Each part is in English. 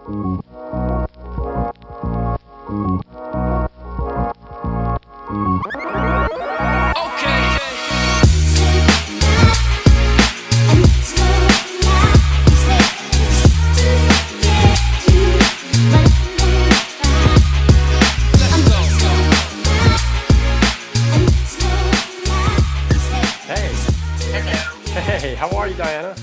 Hey, how are you, Diana?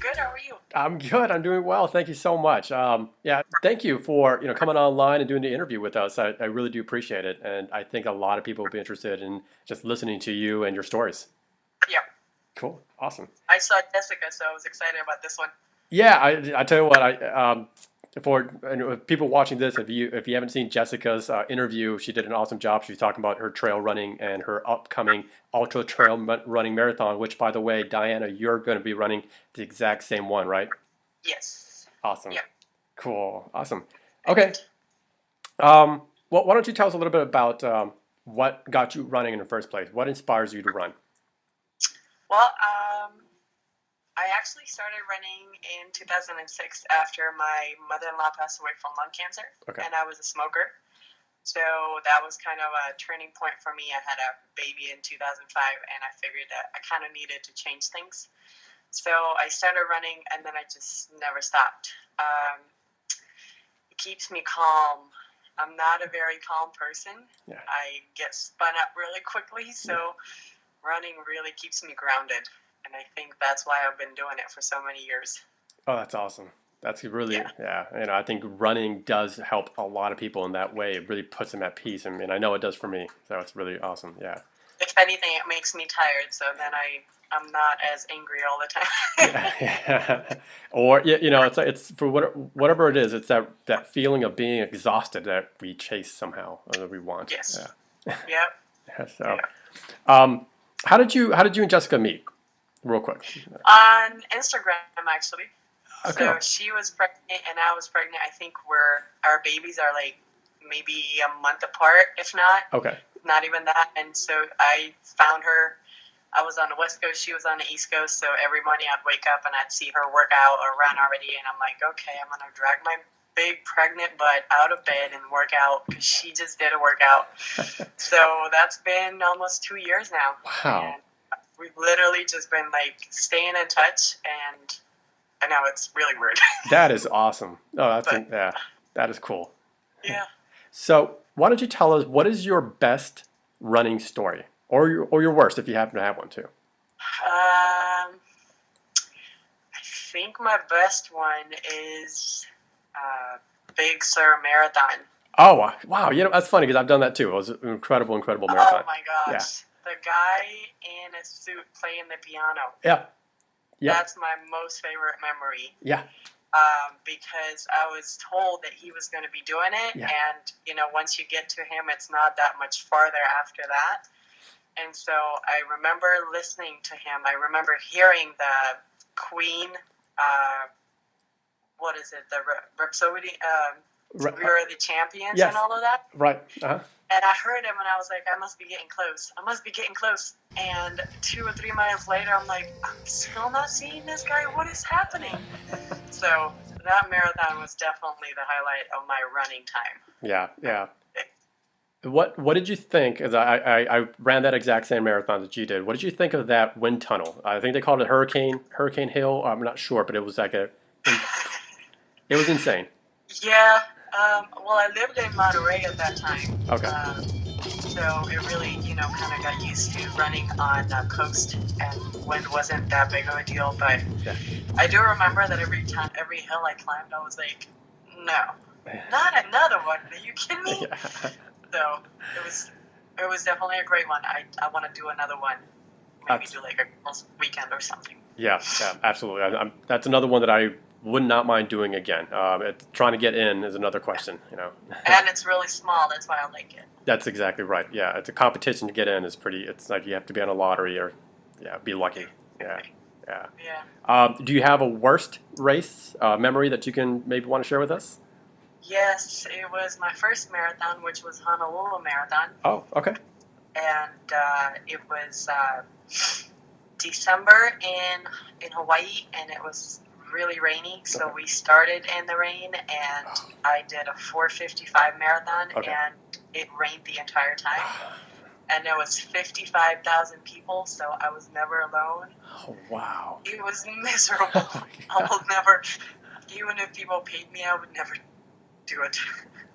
Good, how are you? I'm good. I'm doing well. Thank you so much. Yeah, thank you for coming online and doing the interview with us. I really do appreciate it, and I think a lot of people will be interested in just listening to you and your stories. Yeah, Cool, awesome. I saw Jessica, so I was excited about this one. Yeah, I tell you what, for people watching this, if you haven't seen Jessica's interview, she did an awesome job. She's talking about her trail running and her upcoming ultra trail running marathon. Which, by the way, Diana, you're going to be running the exact same one, right? Yes. Awesome. Yeah. Cool. Awesome. Okay. Well, why don't you tell us a little bit about what got you running in the first place? What inspires you to run? Well, I actually started running in 2006 after my mother-in-law passed away from lung cancer, Okay. and I was a smoker. So that was kind of a turning point for me. I had a baby in 2005, and I figured that I kind of needed to change things. So I started running, and then I just never stopped. It keeps me calm. I'm not a very calm person. Yeah. I get spun up really quickly, so running really keeps me grounded. And I think that's why I've been doing it for so many years. Oh, that's awesome. That's really, Yeah. yeah. I think running does help a lot of people in that way. It really puts them at peace. I mean, I know it does for me. So it's really awesome. Yeah. If anything, it makes me tired, so then I'm not as angry all the time. Yeah. Or it's for whatever it is. It's that feeling of being exhausted that we chase somehow, or that we want. Yes. Yeah. Yep. Yeah, so, Yeah. how did you and Jessica meet? Real quick. On Instagram, actually. Okay. So she was pregnant and I was pregnant. I think our babies are like maybe a month apart, if Okay. not even that. And so I found her. I was on the West Coast, she was on the East Coast. So every morning I'd wake up and I'd see her work out or run already, and I'm like, okay, I'm gonna drag my big pregnant butt out of bed and work out because she just did a workout. So that's been almost 2 years now. Wow. And we've literally just been like staying in touch, and I know it's really weird. That is awesome. Oh, But yeah, that is cool. yeah. So why don't you tell us what is your best running story, or your worst if you happen to have one too? I think my best one is Big Sur Marathon. Oh wow, that's funny because I've done that too. It was an incredible marathon. Oh my Yeah. gosh. The guy in a suit playing the piano. Yeah. Yeah. That's my most favorite memory. Yeah. Because I was told that he was going to be doing it. Yeah. And, once you get to him, it's not that much farther after that. And so I remember listening to him. I remember hearing the Queen, what is it, the Rhapsody, We Are the Champions, Yes. and all of that. Right. Uh-huh. And I heard him, and I was like, I must be getting close. I must be getting close. And 2 or 3 miles later, I'm like, I'm still not seeing this guy. What is happening? So that marathon was definitely the highlight of my running time. Yeah. Yeah. What did you think? As I ran that exact same marathon that you did. What did you think of that wind tunnel? I think they called it Hurricane Hill. I'm not sure, but it was like it was insane. Yeah. Well, I lived in Monterey at that time. Okay. So it really, kind of got used to running on the coast, and wind wasn't that big of a deal. But Yeah. I do remember that every hill I climbed, I was like, no, not another one. Are you kidding me? Yeah. So it was definitely a great one. I want to do another one. Maybe do like a girls' weekend or something. Yeah, absolutely. That's another one that I would not mind doing again. Trying to get in is another question, And it's really small. That's why I like it. That's exactly right. Yeah, it's a competition to get in is pretty. It's like you have to be on a lottery or, be lucky. Yeah, yeah. Yeah. Do you have a worst race memory that you can maybe want to share with us? Yes, it was my first marathon, which was Honolulu Marathon. Oh, okay. And it was December in Hawaii, and it was really rainy, so we started in the rain, and I did a 4:55 marathon, and it rained the entire time. And there was 55,000 people, so I was never alone. Oh, wow. It was miserable. Oh, I will never, even if people paid me, I would never do it.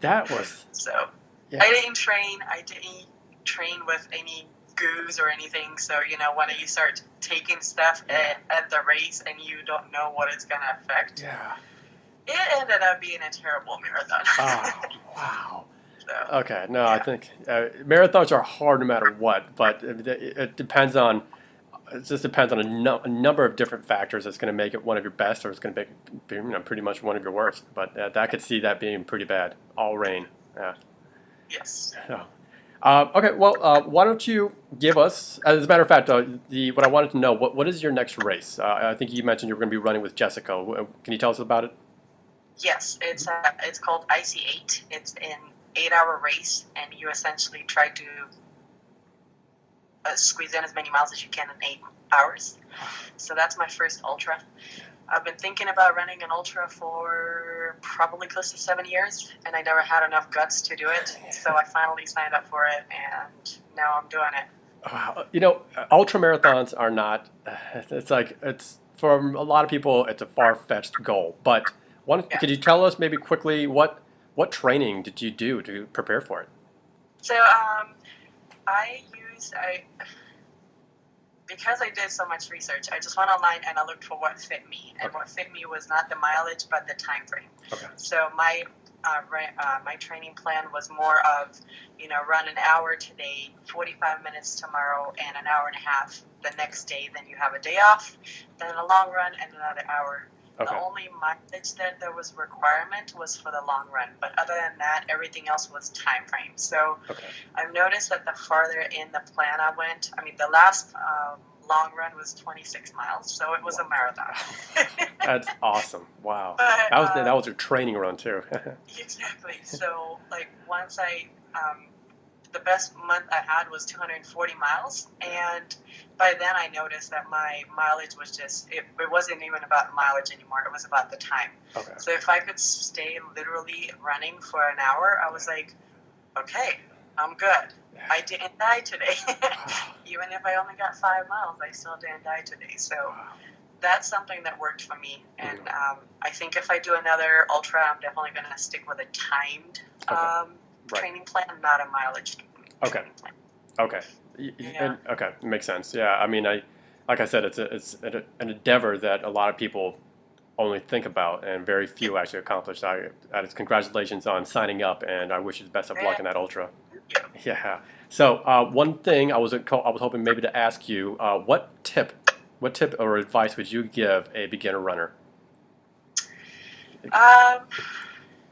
That was... So Yeah. I didn't train with any goos or anything. So, when you start taking stuff at the race and you don't know what it's going to affect, it ended up being a terrible marathon. Oh, wow. So, okay, no, I think marathons are hard no matter what, but it depends on... It just depends on a number of different factors that's going to make it one of your best, or it's going to be pretty much one of your worst. But I could see that being pretty bad. All rain. Yeah. Yes. Okay. Well, why don't you give us, as a matter of fact, what I wanted to know, what is your next race? I think you mentioned you were going to be running with Jessica. Can you tell us about it? Yes, it's called IC8. It's an 8-hour race, and you essentially try to squeeze in as many miles as you can in 8 hours. So that's my first ultra. I've been thinking about running an ultra for probably close to 7 years, and I never had enough guts to do it. So I finally signed up for it, and now I'm doing it. Wow. Ultra marathons are not, it's for a lot of people, it's a far-fetched goal. But could you tell us maybe quickly what training did you do to prepare for it? So because I did so much research, I just went online and I looked for what fit me. And what fit me was not the mileage, but the time frame. Okay. So my training plan was more of, run an hour today, 45 minutes tomorrow, and an hour and a half the next day. Then you have a day off, then a long run, and another hour. Okay. The only mileage that there was requirement was for the long run, but other than that, everything else was time frame. So I've noticed that the farther in the plan I went, the last long run was 26 miles, so it was a marathon. That's awesome! Wow, but, that was your training run too. Exactly. So once the best month I had was 240 miles, and by then I noticed that my mileage was it wasn't even about mileage anymore, it was about the time. Okay. So if I could stay literally running for an hour, I was like, okay, I'm good. I didn't die today. Even if I only got 5 miles, I still didn't die today. So that's something that worked for me, and I think if I do another ultra, I'm definitely going to stick with a timed training plan, not a mileage training plan. Okay. Okay, makes sense. Yeah, like I said, it's an endeavor that a lot of people only think about, and very few actually accomplish. Congratulations on signing up, and I wish you the best of luck in that ultra. Yeah. So one thing I was hoping maybe to ask you, what tip or advice would you give a beginner runner?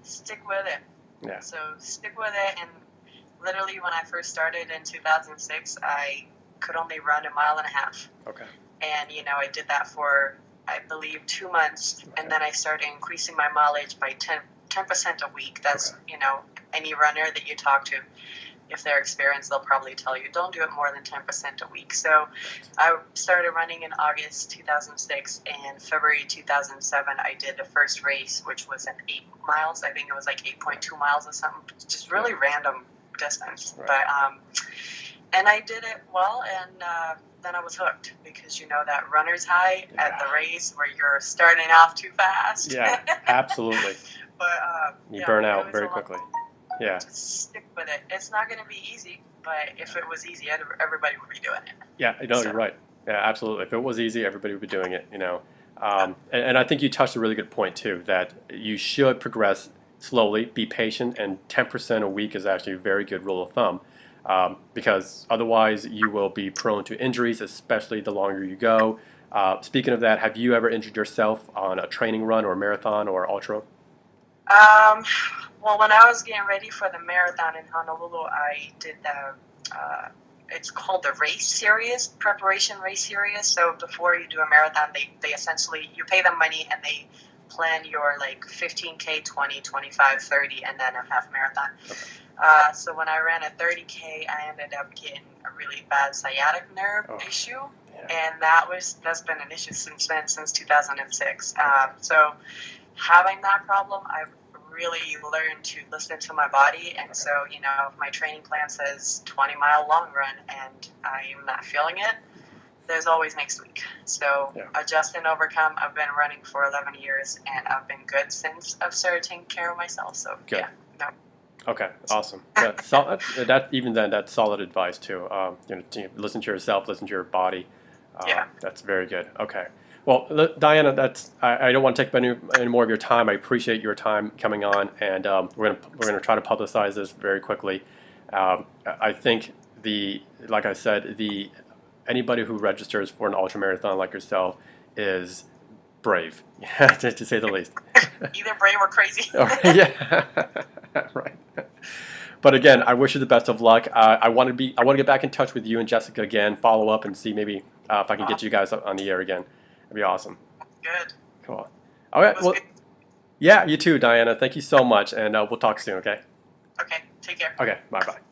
Stick with it. Yeah. So stick with it, and literally when I first started in 2006, I could only run 1.5 miles. Okay. And I did that for, I believe, 2 months, and then I started increasing my mileage by 10% a week. That's any runner that you talk to, if they're experienced, they'll probably tell you don't do it more than 10% a week. So I started running in August 2006, and February 2007 I did the first race, which was at 8 miles. I think it was 8.2 miles or something, just really random distance. Right. But and I did it well, and then I was hooked, because that runner's high at the race where you're starting off too fast. Yeah, absolutely. But you burn out very quickly. Yeah. Just stick with it. It's not going to be easy, but if it was easy, everybody would be doing it. Yeah, you're right. Yeah, absolutely. If it was easy, everybody would be doing it. And I think you touched a really good point too, that you should progress slowly, be patient, and 10% a week is actually a very good rule of thumb, because otherwise you will be prone to injuries, especially the longer you go. Speaking of that, have you ever injured yourself on a training run or a marathon or ultra? Well, when I was getting ready for the marathon in Honolulu, I did it's called the race series, preparation race series. So before you do a marathon, they essentially, you pay them money and they plan your 15K, 20, 25, 30, and then a half marathon. Okay. So when I ran a 30K, I ended up getting a really bad sciatic nerve issue. and that's been an issue since 2006. So having that problem, I've really learned to listen to my body. And so, you know, if my training plan says 20-mile long run and I'm not feeling it, there's always next week. So adjust and overcome. I've been running for 11 years and I've been good since I've started taking care of myself. So good. Yeah, no. Okay, awesome. Yeah, so that's solid advice too. You know, to listen to yourself, listen to your body. That's very good. Okay. Well, Diana, I don't want to take up any more of your time. I appreciate your time coming on, and we're gonna try to publicize this very quickly. I think like I said, anybody who registers for an ultramarathon like yourself is brave, to say the least. Either brave or crazy. Yeah, right. But again, I wish you the best of luck. I want to get back in touch with you and Jessica again, follow up, and see maybe if I can get you guys on the air again. It'd be awesome. Good. Cool. All right. Well, yeah, you too, Diana. Thank you so much, and we'll talk soon. Okay. Okay. Take care. Okay. Bye bye.